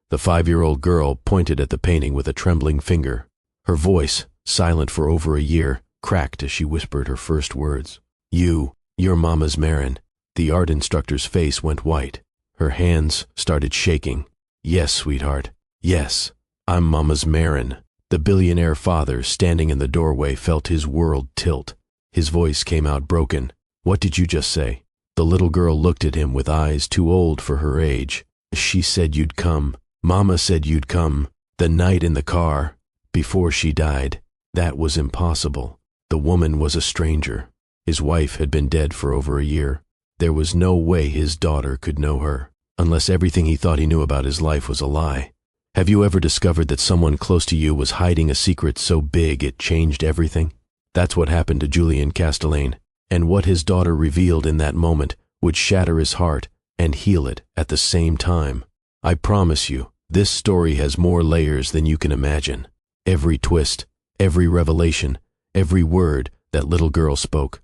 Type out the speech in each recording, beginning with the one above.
The 5-year-old girl pointed at the painting with a trembling finger. Her voice, silent for over a year, cracked as she whispered her first words. You're Mama's Marin." The art instructor's face went white. Her hands started shaking. "Yes, sweetheart. Yes, I'm Mama's Marin." The billionaire father, standing in the doorway, felt his world tilt. His voice came out broken. "What did you just say?" The little girl looked at him with eyes too old for her age. "She said you'd come. Mama said you'd come. The night in the car. Before she died. That was impossible." The woman was a stranger. His wife had been dead for over a year. There was no way his daughter could know her, unless everything he thought he knew about his life was a lie. Have you ever discovered that someone close to you was hiding a secret so big it changed everything? That's what happened to Julian Castellane, and what his daughter revealed in that moment would shatter his heart and heal it at the same time. I promise you, this story has more layers than you can imagine. Every twist, every revelation, every word that little girl spoke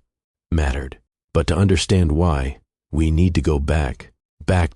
mattered. But to understand why, we need to go back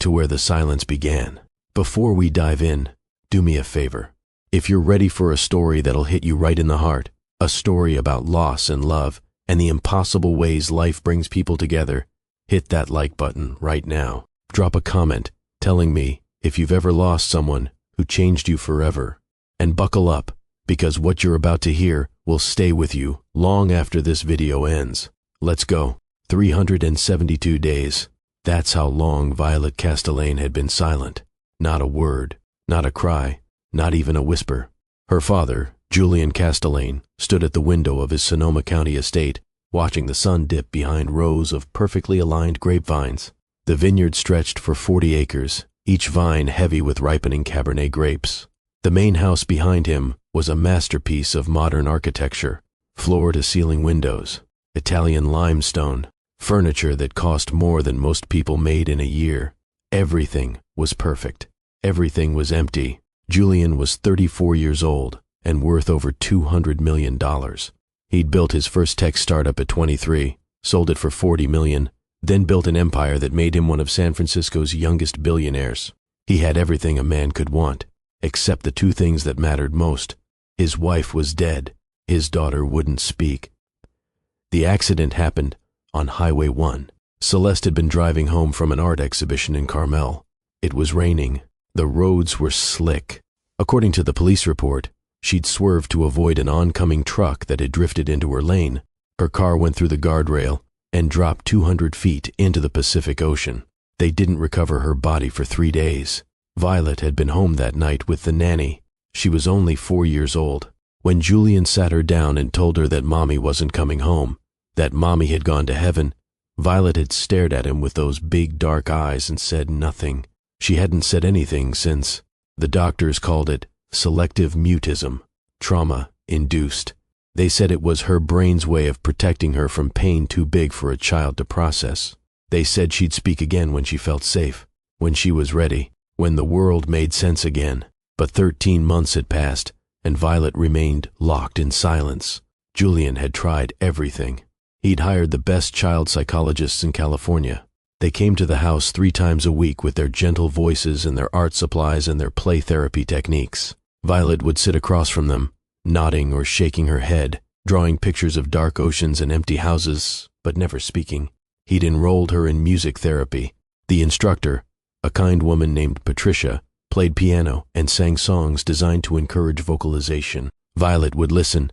to where the silence began. Before we dive in, do me a favor. If you're ready for a story that'll hit you right in the heart, a story about loss and love and the impossible ways life brings people together, hit that like button right now. Drop a comment telling me if you've ever lost someone who changed you forever. And buckle up, because what you're about to hear will stay with you long after this video ends. Let's go. 372 days. That's how long Violet Castellane had been silent. Not a word, not a cry, not even a whisper. Her father, Julian Castellane, stood at the window of his Sonoma County estate, watching the sun dip behind rows of perfectly aligned grapevines. The vineyard stretched for 40 acres, each vine heavy with ripening Cabernet grapes. The main house behind him was a masterpiece of modern architecture, floor-to-ceiling windows, Italian limestone, furniture that cost more than most people made in a year. Everything was perfect. Everything was empty. Julian was 34 years old and worth over $200 million. He'd built his first tech startup at 23, sold it for $40 million, then built an empire that made him one of San Francisco's youngest billionaires. He had everything a man could want, except the two things that mattered most. His wife was dead. His daughter wouldn't speak. The accident happened on Highway 1. Celeste had been driving home from an art exhibition in Carmel. It was raining. The roads were slick. According to the police report, she'd swerved to avoid an oncoming truck that had drifted into her lane. Her car went through the guardrail and dropped 200 feet into the Pacific Ocean. They didn't recover her body for 3 days. Violet had been home that night with the nanny. She was only 4 years old. When Julian sat her down and told her that Mommy wasn't coming home, that Mommy had gone to heaven, Violet had stared at him with those big dark eyes and said nothing. She hadn't said anything since. The doctors called it selective mutism, trauma-induced. They said it was her brain's way of protecting her from pain too big for a child to process. They said she'd speak again when she felt safe, when she was ready, when the world made sense again. But 13 months had passed, and Violet remained locked in silence. Julian had tried everything. He'd hired the best child psychologists in California. They came to the house 3 times a week with their gentle voices and their art supplies and their play therapy techniques. Violet would sit across from them, nodding or shaking her head, drawing pictures of dark oceans and empty houses, but never speaking. He'd enrolled her in music therapy. The instructor, a kind woman named Patricia, played piano and sang songs designed to encourage vocalization. Violet would listen,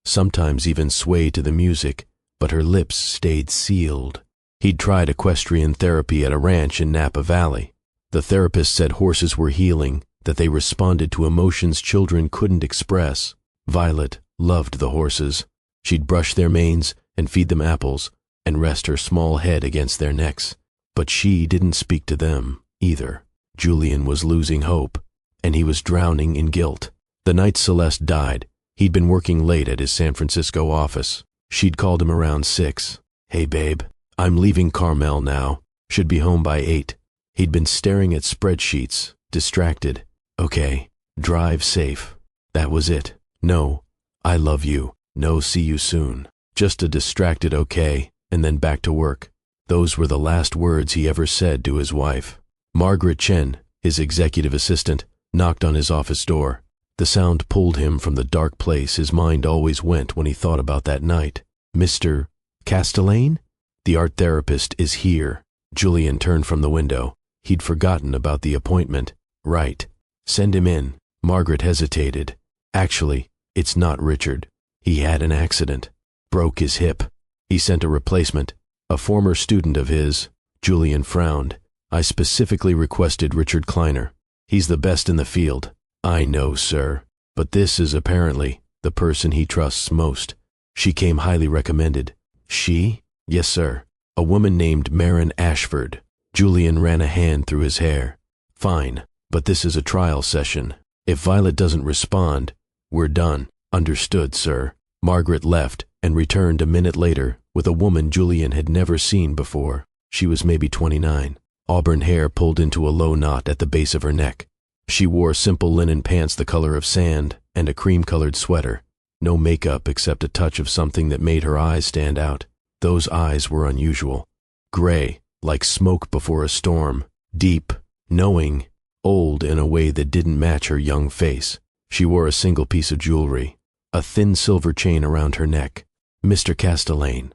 sometimes even sway to the music, but her lips stayed sealed. He'd tried equestrian therapy at a ranch in Napa Valley. The therapist said horses were healing, that they responded to emotions children couldn't express. Violet loved the horses. She'd brush their manes and feed them apples and rest her small head against their necks. But she didn't speak to them either. Julian was losing hope, and he was drowning in guilt. The night Celeste died, he'd been working late at his San Francisco office. She'd called him around 6. "Hey babe, I'm leaving Carmel now. Should be home by 8. He'd been staring at spreadsheets, distracted. "Okay, drive safe." That was it. No, "I love you." No, "see you soon." Just a distracted okay, and then back to work. Those were the last words he ever said to his wife. Margaret Chen, his executive assistant, knocked on his office door. The sound pulled him from the dark place his mind always went when he thought about that night. "Mr. Castellane? The art therapist is here." Julian turned from the window. He'd forgotten about the appointment. "Right. Send him in." Margaret hesitated. "Actually, it's not Richard. He had an accident. Broke his hip. He sent a replacement. A former student of his." Julian frowned. "I specifically requested Richard Kleiner. He's the best in the field." "I know, sir. But this is apparently the person he trusts most. She came highly recommended." "She?" "Yes, sir. A woman named Marin Ashford." Julian ran a hand through his hair. "Fine, but this is a trial session. If Violet doesn't respond, we're done." "Understood, sir." Margaret left and returned a minute later with a woman Julian had never seen before. She was maybe 29. Auburn hair pulled into a low knot at the base of her neck. She wore simple linen pants the color of sand and a cream-colored sweater. No makeup except a touch of something that made her eyes stand out. Those eyes were unusual. Gray, like smoke before a storm. Deep, knowing, old in a way that didn't match her young face. She wore a single piece of jewelry, a thin silver chain around her neck. "Mr. Castellane,"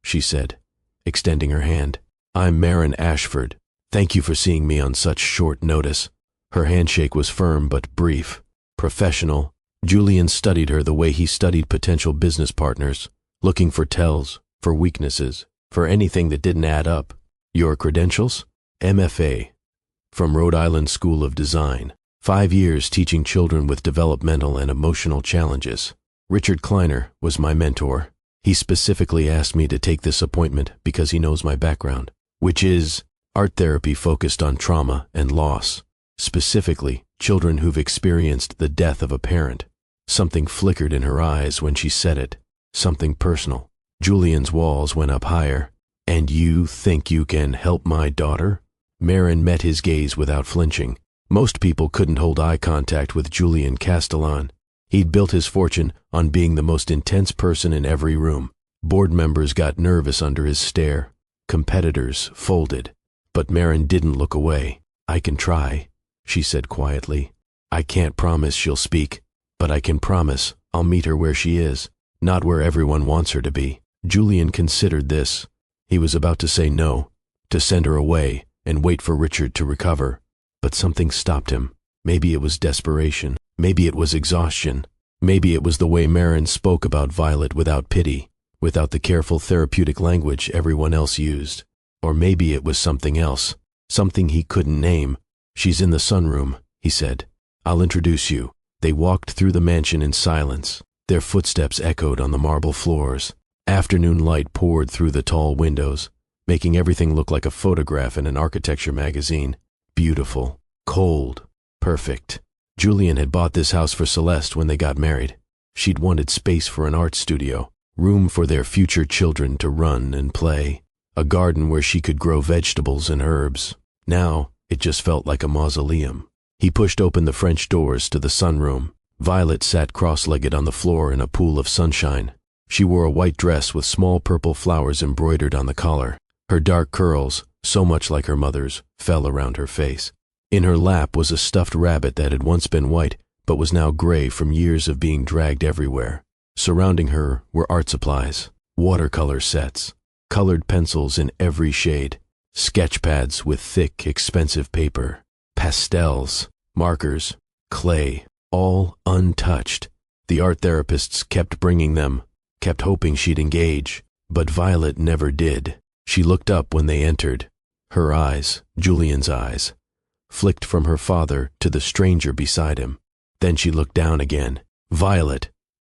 she said, extending her hand. "I'm Marin Ashford. Thank you for seeing me on such short notice." Her handshake was firm but brief, professional. Julian studied her the way he studied potential business partners, looking for tells, for weaknesses, for anything that didn't add up. "Your credentials?" "MFA. From Rhode Island School of Design. 5 years teaching children with developmental and emotional challenges. Richard Kleiner was my mentor. He specifically asked me to take this appointment because he knows my background, which is art therapy focused on trauma and loss. Specifically, children who've experienced the death of a parent." Something flickered in her eyes when she said it, something personal. Julian's walls went up higher. "And you think you can help my daughter?" Marin met his gaze without flinching. Most people couldn't hold eye contact with Julian Castellane. He'd built his fortune on being the most intense person in every room. Board members got nervous under his stare. Competitors folded. But Marin didn't look away. "I can try," she said quietly. "I can't promise she'll speak, but I can promise I'll meet her where she is, not where everyone wants her to be." Julian considered this. He was about to say no, to send her away and wait for Richard to recover. But something stopped him. Maybe it was desperation. Maybe it was exhaustion. Maybe it was the way Marin spoke about Violet without pity, without the careful therapeutic language everyone else used. Or maybe it was something else, something he couldn't name. "She's in the sunroom," he said. "I'll introduce you." They walked through the mansion in silence. Their footsteps echoed on the marble floors. Afternoon light poured through the tall windows, making everything look like a photograph in an architecture magazine. Beautiful, cold, perfect. Julian had bought this house for Celeste when they got married. She'd wanted space for an art studio, room for their future children to run and play, a garden where she could grow vegetables and herbs. Now, it just felt like a mausoleum. He pushed open the French doors to the sunroom. Violet sat cross-legged on the floor in a pool of sunshine. She wore a white dress with small purple flowers embroidered on the collar. Her dark curls, so much like her mother's, fell around her face. In her lap was a stuffed rabbit that had once been white, but was now gray from years of being dragged everywhere. Surrounding her were art supplies, watercolor sets, colored pencils in every shade, sketch pads with thick, expensive paper, pastels, markers, clay, all untouched. The art therapists kept bringing them, kept hoping she'd engage, but Violet never did. She looked up when they entered. Her eyes, Julian's eyes, flicked from her father to the stranger beside him. Then she looked down again. "Violet,"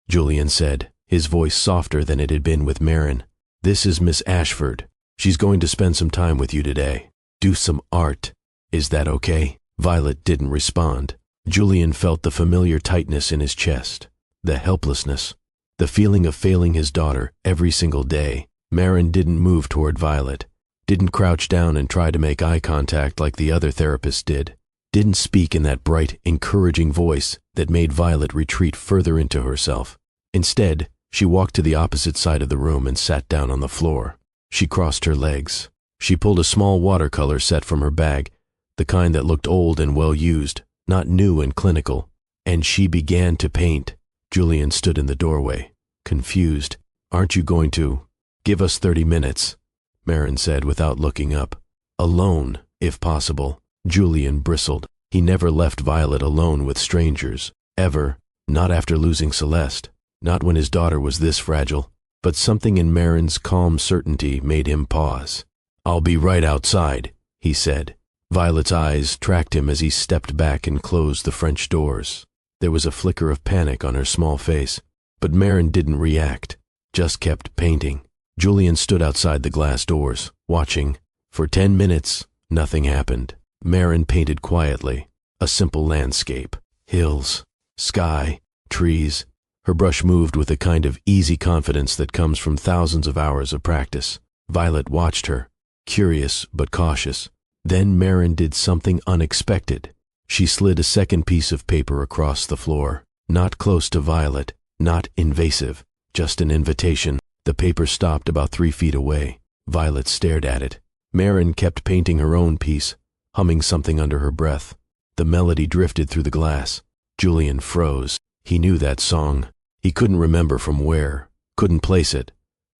Julian said, his voice softer than it had been with Marin. "This is Miss Ashford. She's going to spend some time with you today. Do some art. Is that okay?" Violet didn't respond. Julian felt the familiar tightness in his chest, the helplessness, the feeling of failing his daughter every single day. Marin didn't move toward Violet, didn't crouch down and try to make eye contact like the other therapists did, didn't speak in that bright, encouraging voice that made Violet retreat further into herself. Instead, she walked to the opposite side of the room and sat down on the floor. She crossed her legs. She pulled a small watercolor set from her bag, the kind that looked old and well used, not new and clinical, and she began to paint. Julian stood in the doorway, confused. "Aren't you going to—" "Give us 30 minutes," Marin said without looking up. "Alone, if possible." Julian bristled. He never left Violet alone with strangers, ever, not after losing Celeste, not when his daughter was this fragile. But something in Marin's calm certainty made him pause. "I'll be right outside," he said. Violet's eyes tracked him as he stepped back and closed the French doors. There was a flicker of panic on her small face, but Marin didn't react, just kept painting. Julian stood outside the glass doors, watching. For 10 minutes, nothing happened. Marin painted quietly, a simple landscape, hills, sky, trees. Her brush moved with a kind of easy confidence that comes from thousands of hours of practice. Violet watched her, curious but cautious. Then Marin did something unexpected. She slid a second piece of paper across the floor, not close to Violet, not invasive, just an invitation. The paper stopped about 3 feet away. Violet stared at it. Marin kept painting her own piece, humming something under her breath. The melody drifted through the glass. Julian froze. He knew that song. He couldn't remember from where, couldn't place it,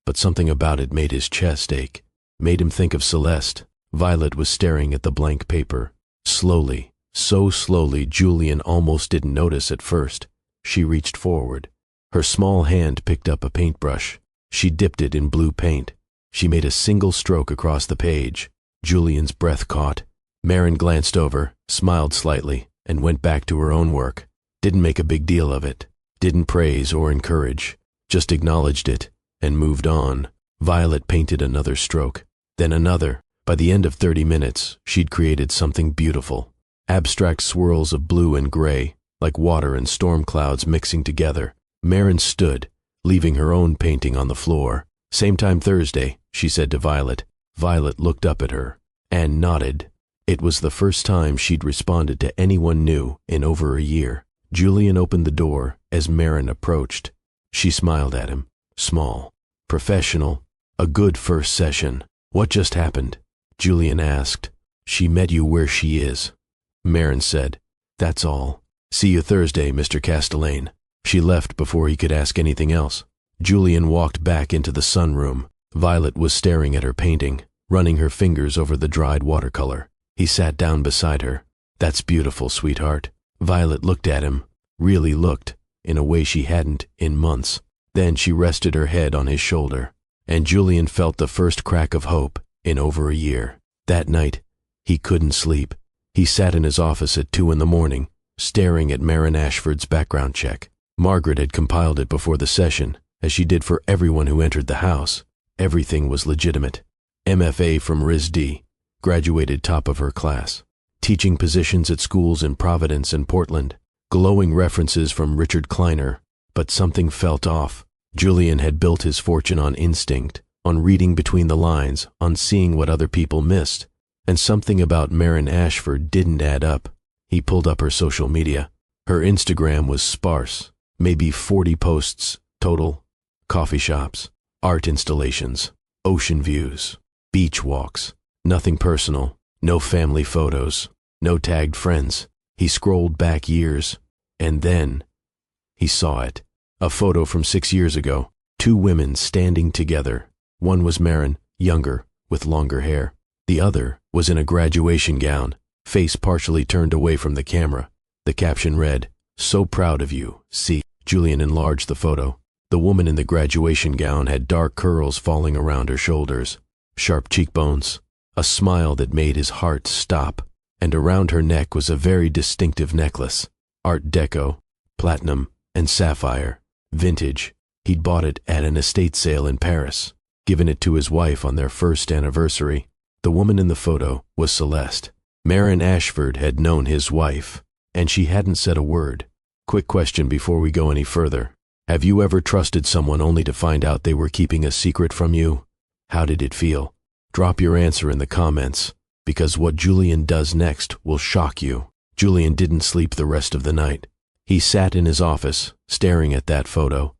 but something about it made his chest ache, made him think of Celeste. Violet was staring at the blank paper. Slowly, so slowly Julian almost didn't notice at first. She reached forward. Her small hand picked up a paintbrush. She dipped it in blue paint. She made a single stroke across the page. Julian's breath caught. Marin glanced over, smiled slightly, and went back to her own work. Didn't make a big deal of it. Didn't praise or encourage. Just acknowledged it and moved on. Violet painted another stroke, then another. By the end of 30 minutes, she'd created something beautiful. Abstract swirls of blue and gray, like water and storm clouds mixing together. Marin stood, leaving her own painting on the floor. "Same time Thursday," she said to Violet. Violet looked up at her and nodded. It was the first time she'd responded to anyone new in over a year. Julian opened the door as Marin approached. She smiled at him, small, professional, a good first session. "What just happened?" Julian asked. "She met you where she is," Marin said. "That's all. See you Thursday, Mr. Castellane." She left before he could ask anything else. Julian walked back into the sunroom. Violet was staring at her painting, running her fingers over the dried watercolor. He sat down beside her. "That's beautiful, sweetheart." Violet looked at him, really looked, in a way she hadn't in months. Then she rested her head on his shoulder, and Julian felt the first crack of hope in over a year. That night, he couldn't sleep. He sat in his office at 2 in the morning, staring at Marin Ashford's background check. Margaret had compiled it before the session, as she did for everyone who entered the house. Everything was legitimate. MFA from RISD, graduated top of her class. Teaching positions at schools in Providence and Portland. Glowing references from Richard Kleiner, but something felt off. Julian had built his fortune on instinct, on reading between the lines, on seeing what other people missed, and something about Marin Ashford didn't add up. He pulled up her social media. Her Instagram was sparse, maybe 40 posts total. Coffee shops, art installations, ocean views, beach walks. Nothing personal, no family photos, no tagged friends. He scrolled back years, and then he saw it. A photo from 6 years ago. 2 women standing together. One was Marin, younger, with longer hair. The other was in a graduation gown, face partially turned away from the camera. The caption read, "So proud of you, see." Julian enlarged the photo. The woman in the graduation gown had dark curls falling around her shoulders, sharp cheekbones, a smile that made his heart stop, and around her neck was a very distinctive necklace, Art Deco, platinum, and sapphire, vintage. He'd bought it at an estate sale in Paris, given it to his wife on their first anniversary. The woman in the photo was Celeste. Marin Ashford had known his wife, and she hadn't said a word. Quick question before we go any further. Have you ever trusted someone only to find out they were keeping a secret from you? How did it feel? Drop your answer in the comments, because what Julian does next will shock you. Julian didn't sleep the rest of the night. He sat in his office, staring at that photo,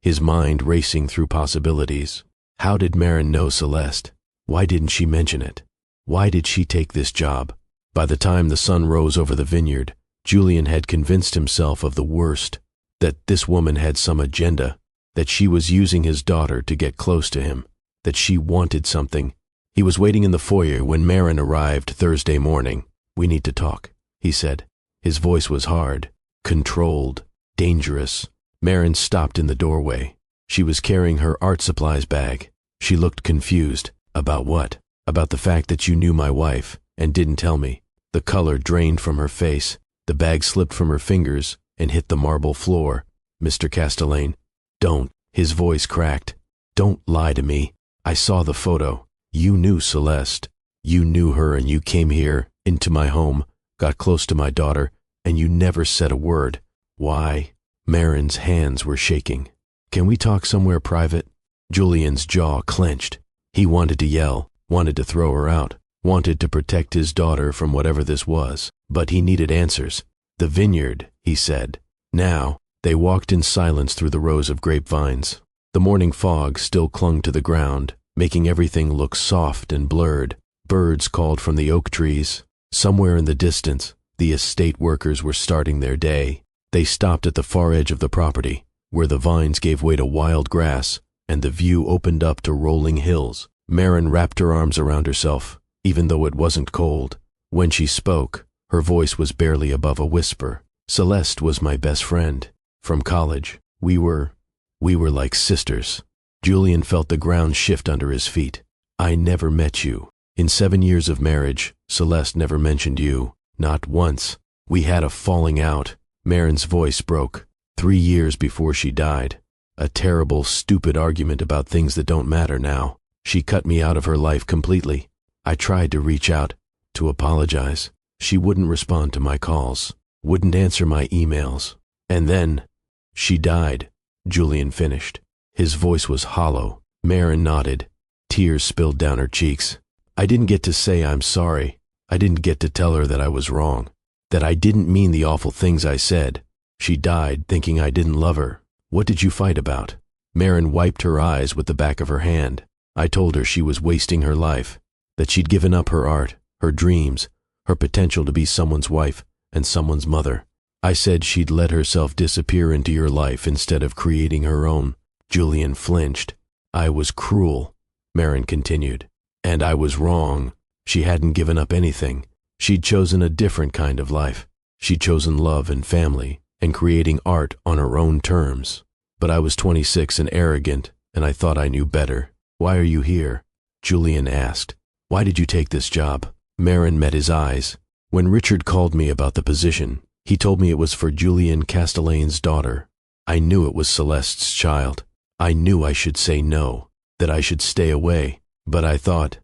his mind racing through possibilities. How did Marin know Celeste? Why didn't she mention it? Why did she take this job? By the time the sun rose over the vineyard, Julian had convinced himself of the worst, that this woman had some agenda, that she was using his daughter to get close to him, that she wanted something. He was waiting in the foyer when Marin arrived Thursday morning. "We need to talk," he said. His voice was hard, controlled, dangerous. Marin stopped in the doorway. She was carrying her art supplies bag. She looked confused. "About what?" "About the fact that you knew my wife and didn't tell me." The color drained from her face. The bag slipped from her fingers and hit the marble floor. "Mr. Castellane, don't." His voice cracked. "Don't lie to me. I saw the photo. You knew Celeste. You knew her and you came here, into my home, got close to my daughter, and you never said a word. Why?" Marin's hands were shaking. "Can we talk somewhere private?" Julian's jaw clenched. He wanted to yell, wanted to throw her out, wanted to protect his daughter from whatever this was, but he needed answers. "The vineyard," he said. Now, they walked in silence through the rows of grapevines. The morning fog still clung to the ground, making everything look soft and blurred. Birds called from the oak trees. Somewhere in the distance, the estate workers were starting their day. They stopped at the far edge of the property, where the vines gave way to wild grass, and the view opened up to rolling hills. Marin wrapped her arms around herself, even though it wasn't cold. When she spoke, her voice was barely above a whisper. "Celeste was my best friend. From college. We were like sisters." Julian felt the ground shift under his feet. "I never met you. In 7 years of marriage, Celeste never mentioned you. Not once. We had a falling out." Marin's voice broke. 3 years before she died. A terrible, stupid argument about things that don't matter now. She cut me out of her life completely. I tried to reach out, to apologize. She wouldn't respond to my calls, wouldn't answer my emails. And then, she died, Julian finished. His voice was hollow. Marin nodded. Tears spilled down her cheeks. "I didn't get to say I'm sorry. I didn't get to tell her that I was wrong, that I didn't mean the awful things I said. She died thinking I didn't love her. What did you fight about?" Marin wiped her eyes with the back of her hand. "I told her she was wasting her life, that she'd given up her art, her dreams, her potential to be someone's wife and someone's mother. I said she'd let herself disappear into your life instead of creating her own." Julian flinched. "I was cruel," Marin continued. "And I was wrong. She hadn't given up anything. She'd chosen a different kind of life. She'd chosen love and family and creating art on her own terms. But I was 26 and arrogant, and I thought I knew better." "Why are you here?" Julian asked. "Why did you take this job?" Marin met his eyes. "When Richard called me about the position, he told me it was for Julian Castellane's daughter. I knew it was Celeste's child. I knew I should say no, that I should stay away. But I thought,"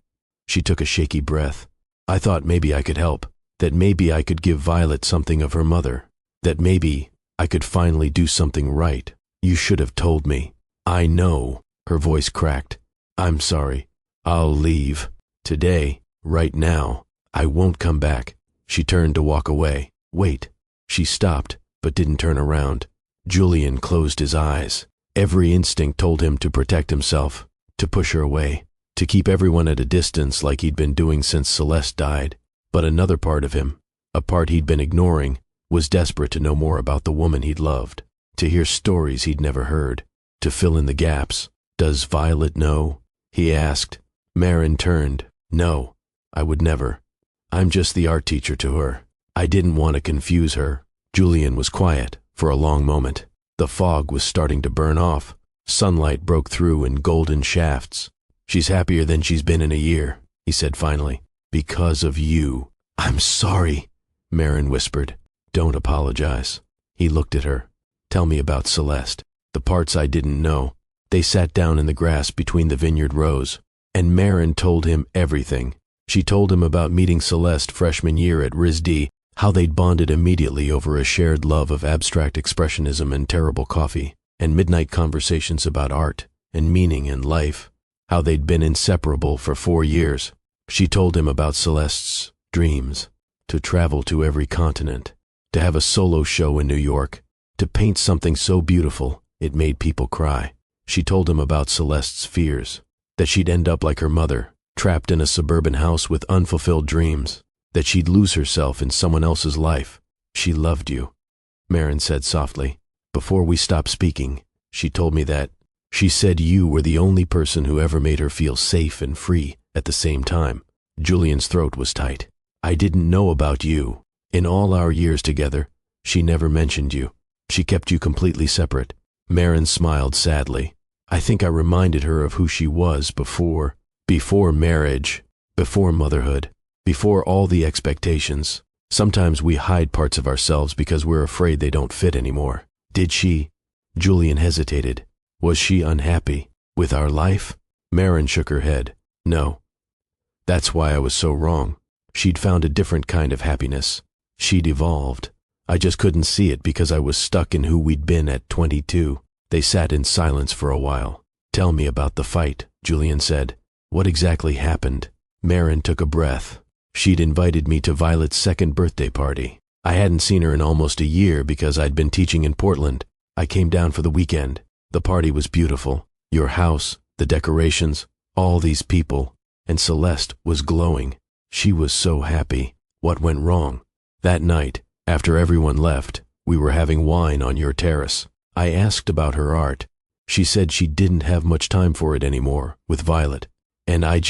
she took a shaky breath, "I thought maybe I could help, that maybe I could give Violet something of her mother, that maybe I could finally do something right. You should have told me." "I know," her voice cracked. "I'm sorry. I'll leave. Today, right now. I won't come back." She turned to walk away. "Wait." She stopped, but didn't turn around. Julian closed his eyes. Every instinct told him to protect himself, to push her away, to keep everyone at a distance like he'd been doing since Celeste died. But another part of him, a part he'd been ignoring, was desperate to know more about the woman he'd loved, to hear stories he'd never heard, to fill in the gaps. "Does Violet know?" he asked. Marin turned. "No, I would never. I'm just the art teacher to her. I didn't want to confuse her." Julian was quiet for a long moment. The fog was starting to burn off. Sunlight broke through in golden shafts. "She's happier than she's been in a year," he said finally. "Because of you." "I'm sorry," Marin whispered. "Don't apologize." He looked at her. "Tell me about Celeste, the parts I didn't know." They sat down in the grass between the vineyard rows, and Marin told him everything. She told him about meeting Celeste freshman year at RISD, how they'd bonded immediately over a shared love of abstract expressionism and terrible coffee, and midnight conversations about art and meaning and life, how they'd been inseparable for 4 years. She told him about Celeste's dreams, to travel to every continent, to have a solo show in New York, to paint something so beautiful it made people cry. She told him about Celeste's fears, that she'd end up like her mother, trapped in a suburban house with unfulfilled dreams, that she'd lose herself in someone else's life, She loved you, Marin said softly. Before we stopped speaking, she told me that. She said you were the only person who ever made her feel safe and free at the same time. Julian's throat was tight. I didn't know about you. In all our years together, she never mentioned you. She kept you completely separate. Marin smiled sadly. I think I reminded her of who she was before marriage, before motherhood, before all the expectations. Sometimes we hide parts of ourselves because we're afraid they don't fit anymore. Did she? Julian hesitated. Was she unhappy with our life? Marin shook her head. No. That's why I was so wrong. She'd found a different kind of happiness. She'd evolved. I just couldn't see it because I was stuck in who we'd been at 22. They sat in silence for a while. Tell me about the fight, Julian said. What exactly happened? Marin took a breath. She'd invited me to Violet's second birthday party. I hadn't seen her in almost a year because I'd been teaching in Portland. I came down for the weekend. The party was beautiful. Your house, the decorations, all these people, and Celeste was glowing. She was so happy. What went wrong? That night, after everyone left, we were having wine on your terrace. I asked about her art. She said she didn't have much time for it anymore with Violet. And I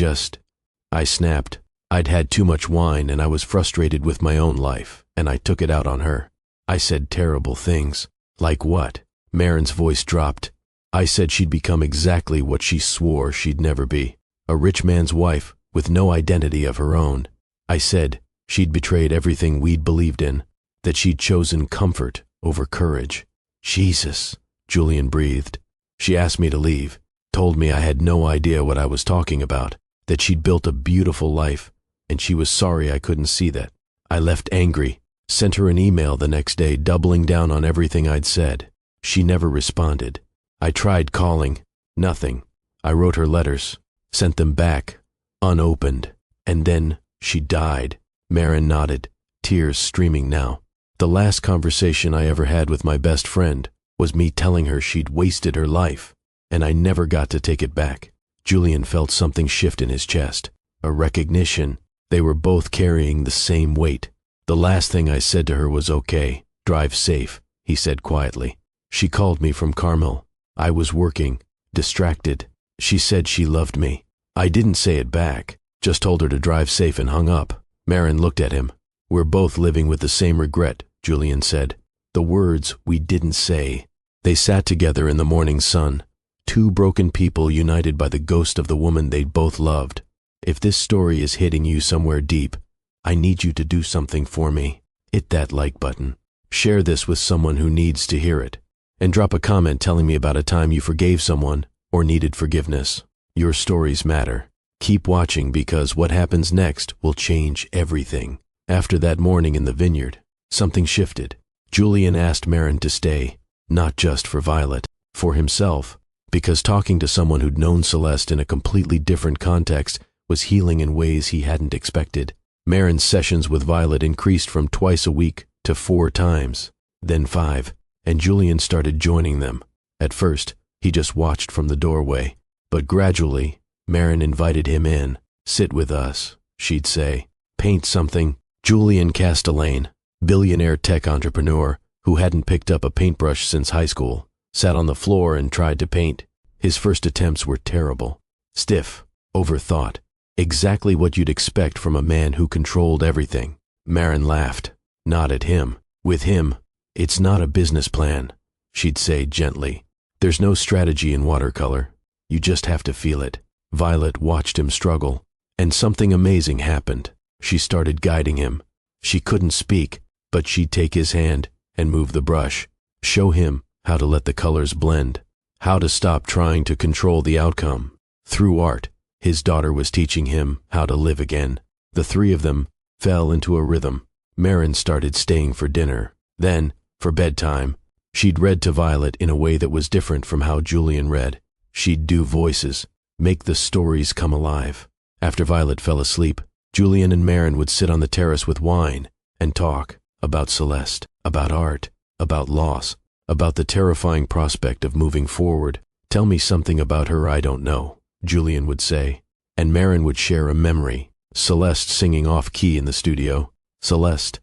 snapped. I'd had too much wine and I was frustrated with my own life, and I took it out on her. I said terrible things. Like what? Marin's voice dropped. I said she'd become exactly what she swore she'd never be. A rich man's wife with no identity of her own. I said she'd betrayed everything we'd believed in, that she'd chosen comfort over courage. Jesus, Julian breathed. She asked me to leave, told me I had no idea what I was talking about, that she'd built a beautiful life, and she was sorry I couldn't see that. I left angry, sent her an email the next day doubling down on everything I'd said. She never responded. I tried calling. Nothing. I wrote her letters, sent them back, unopened, and then she died. Marin nodded, tears streaming now. The last conversation I ever had with my best friend was me telling her she'd wasted her life, and I never got to take it back. Julian felt something shift in his chest, a recognition. They were both carrying the same weight. The last thing I said to her was, okay, drive safe, he said quietly. She called me from Carmel. I was working, distracted. She said she loved me. I didn't say it back, just told her to drive safe and hung up. Marin looked at him. We're both living with the same regret, Julian said. The words we didn't say. They sat together in the morning sun, two broken people united by the ghost of the woman they'd both loved. If this story is hitting you somewhere deep, I need you to do something for me. Hit that like button. Share this with someone who needs to hear it. And drop a comment telling me about a time you forgave someone or needed forgiveness. Your stories matter. Keep watching because what happens next will change everything. After that morning in the vineyard, something shifted. Julian asked Marin to stay, not just for Violet, for himself, because talking to someone who'd known Celeste in a completely different context was healing in ways he hadn't expected. Marin's sessions with Violet increased from twice a week to 4 times, then 5, and Julian started joining them. At first, he just watched from the doorway, but gradually, Marin invited him in. Sit with us, she'd say. Paint something. Julian Castellane, billionaire tech entrepreneur who hadn't picked up a paintbrush since high school, sat on the floor and tried to paint. His first attempts were terrible. Stiff, overthought, exactly what you'd expect from a man who controlled everything. Marin laughed. Not at him. With him, it's not a business plan, she'd say gently. There's no strategy in watercolor. You just have to feel it. Violet watched him struggle, and something amazing happened. She started guiding him. She couldn't speak, but she'd take his hand and move the brush, show him how to let the colors blend, how to stop trying to control the outcome. Through art, his daughter was teaching him how to live again. The three of them fell into a rhythm. Marin started staying for dinner. Then, for bedtime, she'd read to Violet in a way that was different from how Julian read. She'd do voices, make the stories come alive. After Violet fell asleep, Julian and Marin would sit on the terrace with wine and talk about Celeste, about art, about loss, about the terrifying prospect of moving forward. Tell me something about her I don't know, Julian would say, and Marin would share a memory. Celeste singing off-key in the studio. Celeste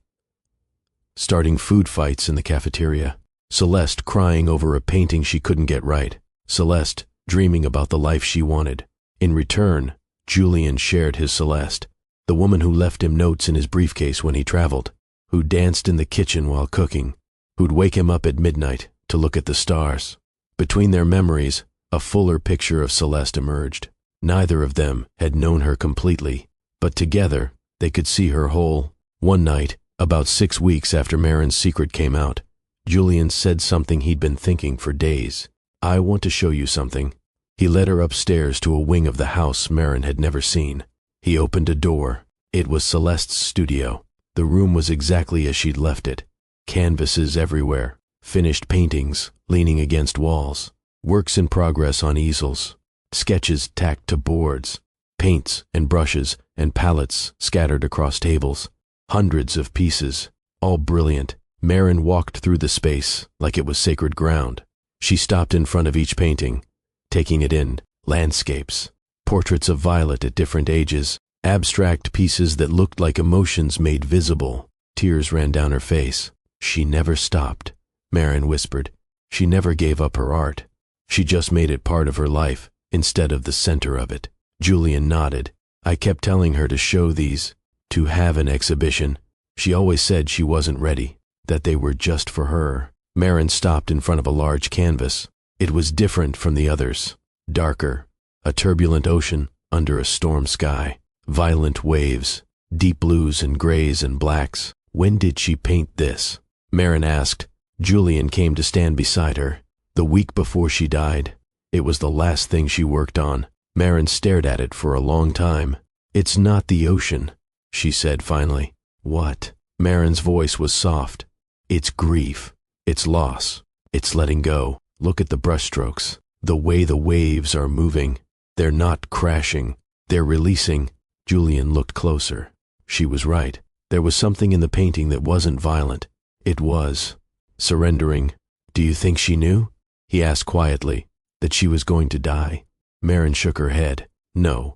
starting food fights in the cafeteria. Celeste crying over a painting she couldn't get right. Celeste dreaming about the life she wanted. In return, Julian shared his Celeste, the woman who left him notes in his briefcase when he traveled, who danced in the kitchen while cooking, who'd wake him up at midnight to look at the stars. Between their memories, a fuller picture of Celeste emerged. Neither of them had known her completely, but together they could see her whole. One night, about 6 weeks after Marin's secret came out, Julian said something he'd been thinking for days. "I want to show you something." He led her upstairs to a wing of the house Marin had never seen. He opened a door. It was Celeste's studio. The room was exactly as she'd left it. Canvases everywhere, finished paintings leaning against walls, works in progress on easels, sketches tacked to boards, paints and brushes and palettes scattered across tables. Hundreds of pieces, all brilliant. Marin walked through the space like it was sacred ground. She stopped in front of each painting, taking it in. Landscapes, portraits of Violet at different ages, abstract pieces that looked like emotions made visible. Tears ran down her face. She never stopped, Marin whispered. She never gave up her art. She just made it part of her life instead of the center of it. Julian nodded. I kept telling her to show these, to have an exhibition. She always said she wasn't ready, that they were just for her. Marin stopped in front of a large canvas. It was different from the others. Darker, a turbulent ocean under a storm sky. Violent waves, deep blues and grays and blacks. When did she paint this? Marin asked. Julian came to stand beside her. The week before she died. It was the last thing she worked on. Marin stared at it for a long time. It's not the ocean, she said finally. What? Marin's voice was soft. It's grief. It's loss. It's letting go. Look at the brushstrokes. The way the waves are moving. They're not crashing. They're releasing. Julian looked closer. She was right. There was something in the painting that wasn't violent. It was surrendering. Do you think she knew? He asked quietly. That she was going to die? Marin shook her head. No.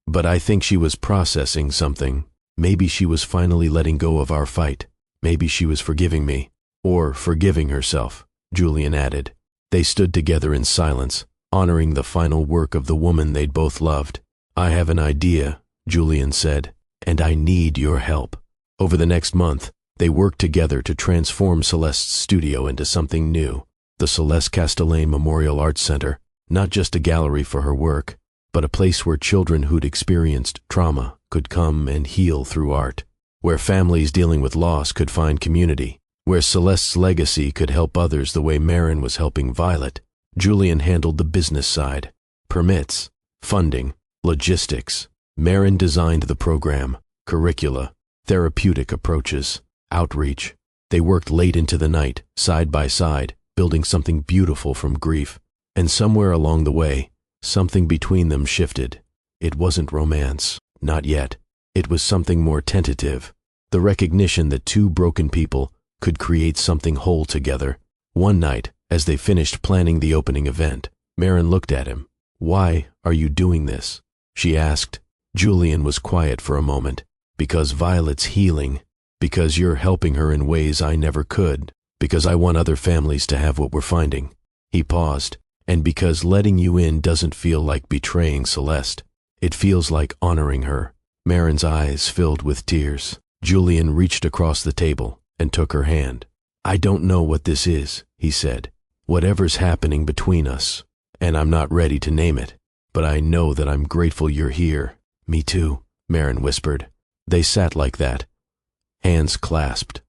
But I think she was processing something. Maybe she was finally letting go of our fight. Maybe she was forgiving me. Or forgiving herself, Julian added. They stood together in silence, honoring the final work of the woman they'd both loved. I have an idea, Julian said, and I need your help. Over the next month, they worked together to transform Celeste's studio into something new. The Celeste Castellane Memorial Arts Center, not just a gallery for her work, but a place where children who'd experienced trauma could come and heal through art, where families dealing with loss could find community, where Celeste's legacy could help others the way Marin was helping Violet. Julian handled the business side, permits, funding, logistics. Marin designed the program, curricula, therapeutic approaches, outreach. They worked late into the night, side by side, building something beautiful from grief. And somewhere along the way, something between them shifted. It wasn't romance, not yet. It was something more tentative, the recognition that two broken people could create something whole together. One night, as they finished planning the opening event, Marin looked at him. Why are you doing this? She asked. Julian was quiet for a moment. Because Violet's healing. Because you're helping her in ways I never could. Because I want other families to have what we're finding. He paused. And because letting you in doesn't feel like betraying Celeste. It feels like honoring her. Marin's eyes filled with tears. Julian reached across the table and took her hand. I don't know what this is, he said. Whatever's happening between us, and I'm not ready to name it, but I know that I'm grateful you're here. Me too, Marin whispered. They sat like that, hands clasped,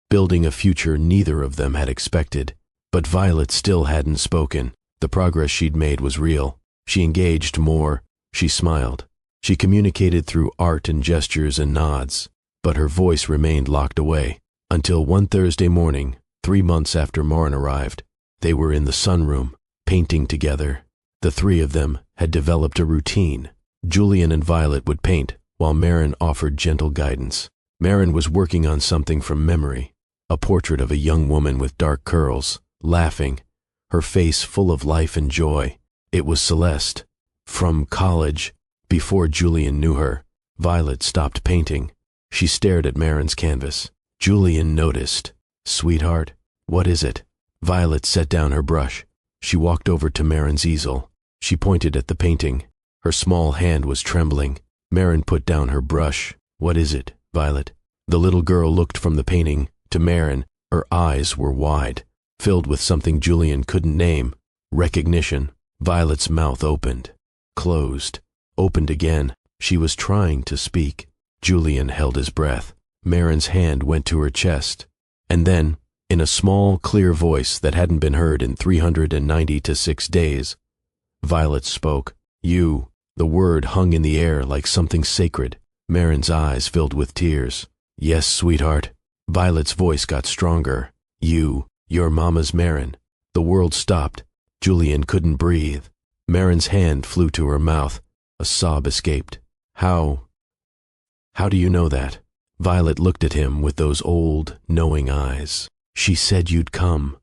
building a future neither of them had expected. But Violet still hadn't spoken. The progress she'd made was real. She engaged more. She smiled. She communicated through art and gestures and nods, but her voice remained locked away. Until one Thursday morning, 3 months after Marin arrived, they were in the sunroom, painting together. The three of them had developed a routine. Julian and Violet would paint, while Marin offered gentle guidance. Marin was working on something from memory, a portrait of a young woman with dark curls, laughing, her face full of life and joy. It was Celeste. From college. Before Julian knew her, Violet stopped painting. She stared at Marin's canvas. Julian noticed. Sweetheart, what is it? Violet set down her brush. She walked over to Marin's easel. She pointed at the painting. Her small hand was trembling. Marin put down her brush. What is it, Violet? The little girl looked from the painting to Marin. Her eyes were wide, filled with something Julian couldn't name. Recognition. Violet's mouth opened, closed, opened again. She was trying to speak. Julian held his breath. Marin's hand went to her chest. And then, in a small, clear voice that hadn't been heard in 396 days, Violet spoke. You. The word hung in the air like something sacred. Marin's eyes filled with tears. Yes, sweetheart. Violet's voice got stronger. Your mama's Marin. The world stopped. Julian couldn't breathe. Marin's hand flew to her mouth. A sob escaped. How do you know that? Violet looked at him with those old, knowing eyes. She said you'd come.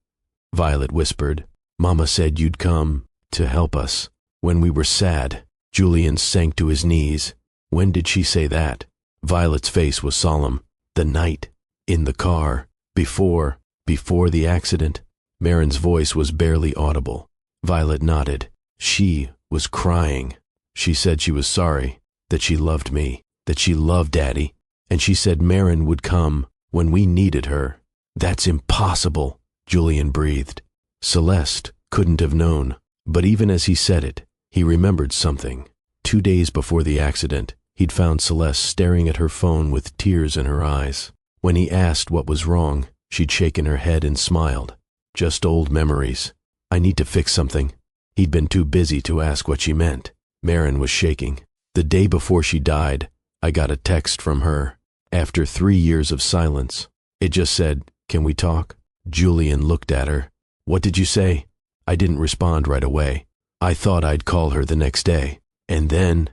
Violet whispered. Mama said you'd come to help us when we were sad. Julian sank to his knees. When did she say that? Violet's face was solemn. The night. In the car. Before the accident. Marin's voice was barely audible. Violet nodded. She was crying. She said she was sorry, that she loved me, that she loved Daddy, and she said Marin would come when we needed her. That's impossible, Julian breathed. Celeste couldn't have known, but even as he said it, he remembered something. 2 days before the accident, he'd found Celeste staring at her phone with tears in her eyes. When he asked what was wrong, she'd shaken her head and smiled. Just old memories. I need to fix something. He'd been too busy to ask what she meant. Marin was shaking. The day before she died, I got a text from her. After 3 years of silence, it just said, "Can we talk?" Julian looked at her. What did you say? I didn't respond right away. I thought I'd call her the next day. And then,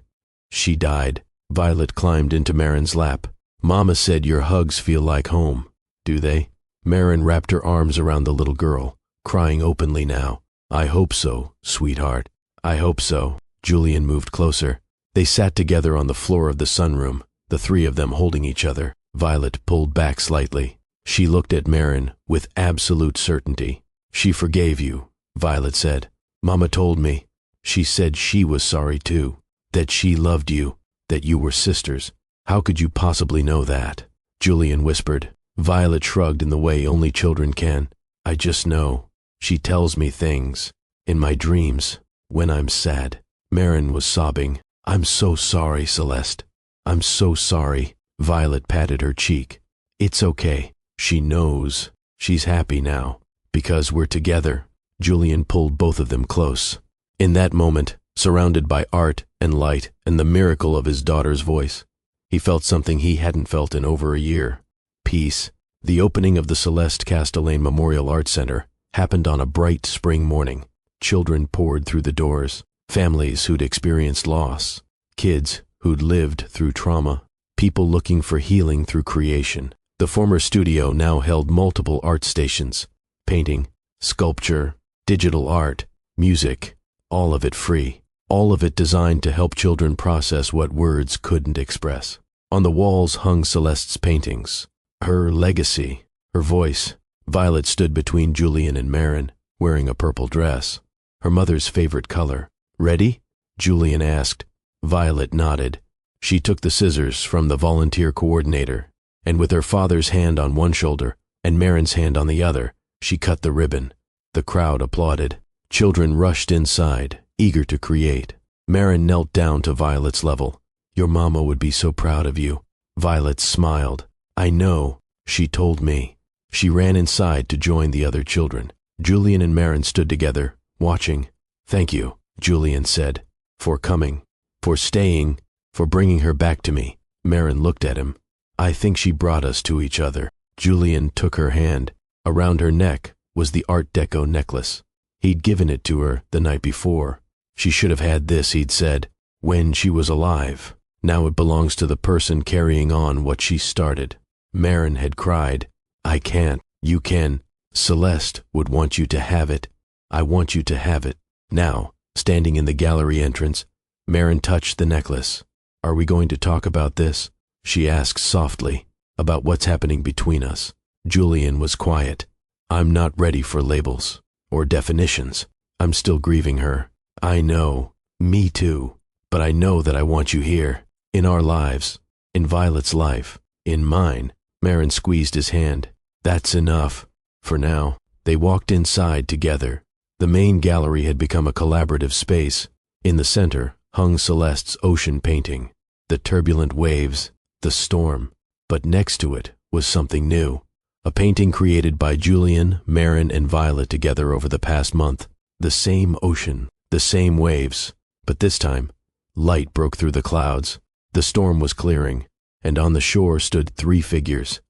she died. Violet climbed into Marin's lap. Mama said your hugs feel like home. Do they? Marin wrapped her arms around the little girl, crying openly now. I hope so, sweetheart. I hope so. Julian moved closer. They sat together on the floor of the sunroom, the three of them holding each other. Violet pulled back slightly. She looked at Marin with absolute certainty. She forgave you, Violet said. Mama told me. She said she was sorry too, that she loved you, that you were sisters. How could you possibly know that? Julian whispered. Violet shrugged in the way only children can. I just know. She tells me things. In my dreams, when I'm sad. Marin was sobbing. I'm so sorry, Celeste. I'm so sorry. Violet patted her cheek. It's okay. She knows. She's happy now. Because we're together. Julian pulled both of them close. In that moment, surrounded by art and light and the miracle of his daughter's voice, he felt something he hadn't felt in over a year. Peace. The opening of the Celeste Castellane Memorial Art Center happened on a bright spring morning. Children poured through the doors. Families who'd experienced loss. Kids who'd lived through trauma. People looking for healing through creation. The former studio now held multiple art stations. Painting, sculpture, digital art, music, all of it free. All of it designed to help children process what words couldn't express. On the walls hung Celeste's paintings. Her legacy, her voice. Violet stood between Julian and Marin, wearing a purple dress. Her mother's favorite color. Ready? Julian asked. Violet nodded. She took the scissors from the volunteer coordinator, and with her father's hand on one shoulder and Marin's hand on the other, she cut the ribbon. The crowd applauded. Children rushed inside, eager to create. Marin knelt down to Violet's level. Your mama would be so proud of you. Violet smiled. I know, she told me. She ran inside to join the other children. Julian and Marin stood together, watching. Thank you, Julian said, for coming, for staying, for bringing her back to me. Marin looked at him. I think she brought us to each other. Julian took her hand. Around her neck was the Art Deco necklace. He'd given it to her the night before. She should have had this, he'd said, when she was alive. Now it belongs to the person carrying on what she started. Marin had cried, I can't, you can. Celeste would want you to have it. I want you to have it. Now, standing in the gallery entrance, Marin touched the necklace. Are we going to talk about this? She asked softly, about what's happening between us. Julian was quiet. I'm not ready for labels or definitions. I'm still grieving her. I know. Me too. But I know that I want you here. In our lives. In Violet's life. In mine. Marin squeezed his hand. That's enough. For now. They walked inside together. The main gallery had become a collaborative space. In the center hung Celeste's ocean painting. The turbulent waves. The storm. But next to it was something new. A painting created by Julian, Marin, and Violet together over the past month. The same ocean. The same waves. But this time, light broke through the clouds. The storm was clearing, and on the shore stood 3 figures,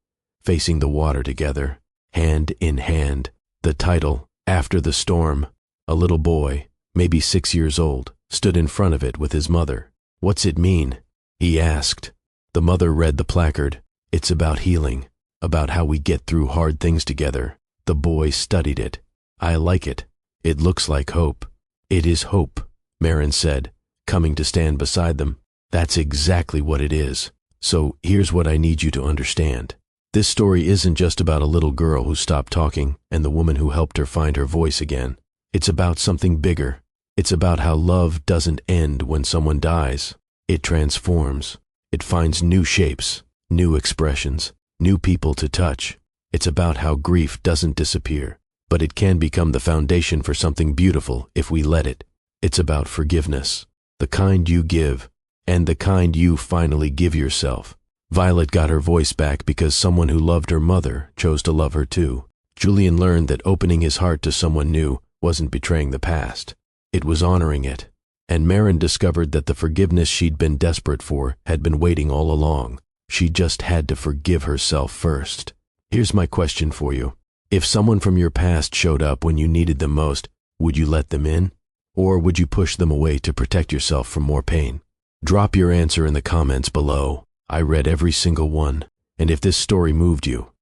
facing the water together, hand in hand. The title, After the Storm. A little boy, maybe 6 years old, stood in front of it with his mother. What's it mean? He asked. The mother read the placard. It's about healing, about how we get through hard things together. The boy studied it. I like it. It looks like hope. It is hope, Marin said, coming to stand beside them. That's exactly what it is. So here's what I need you to understand. This story isn't just about a little girl who stopped talking and the woman who helped her find her voice again. It's about something bigger. It's about how love doesn't end when someone dies. It transforms. It finds new shapes, new expressions, new people to touch. It's about how grief doesn't disappear, but it can become the foundation for something beautiful if we let it. It's about forgiveness, the kind you give, and the kind you finally give yourself. Violet got her voice back because someone who loved her mother chose to love her too. Julian learned that opening his heart to someone new wasn't betraying the past. It was honoring it. And Marin discovered that the forgiveness she'd been desperate for had been waiting all along. She just had to forgive herself first. Here's my question for you. If someone from your past showed up when you needed them most, would you let them in? Or would you push them away to protect yourself from more pain? Drop your answer in the comments below. I read every single one. And if this story moved you,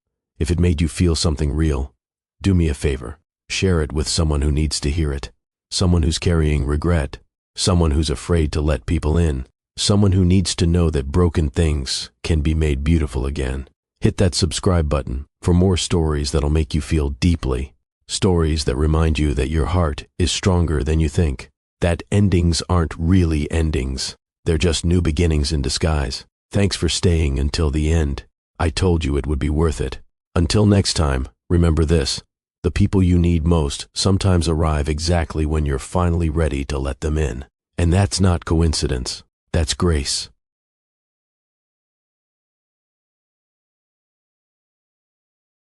if it made you feel something real, do me a favor. Share it with someone who needs to hear it. Someone who's carrying regret. Someone who's afraid to let people in. Someone who needs to know that broken things can be made beautiful again. Hit that subscribe button for more stories that'll make you feel deeply. Stories that remind you that your heart is stronger than you think. That endings aren't really endings. They're just new beginnings in disguise. Thanks for staying until the end. I told you it would be worth it. Until next time, remember this. The people you need most sometimes arrive exactly when you're finally ready to let them in. And that's not coincidence. That's grace.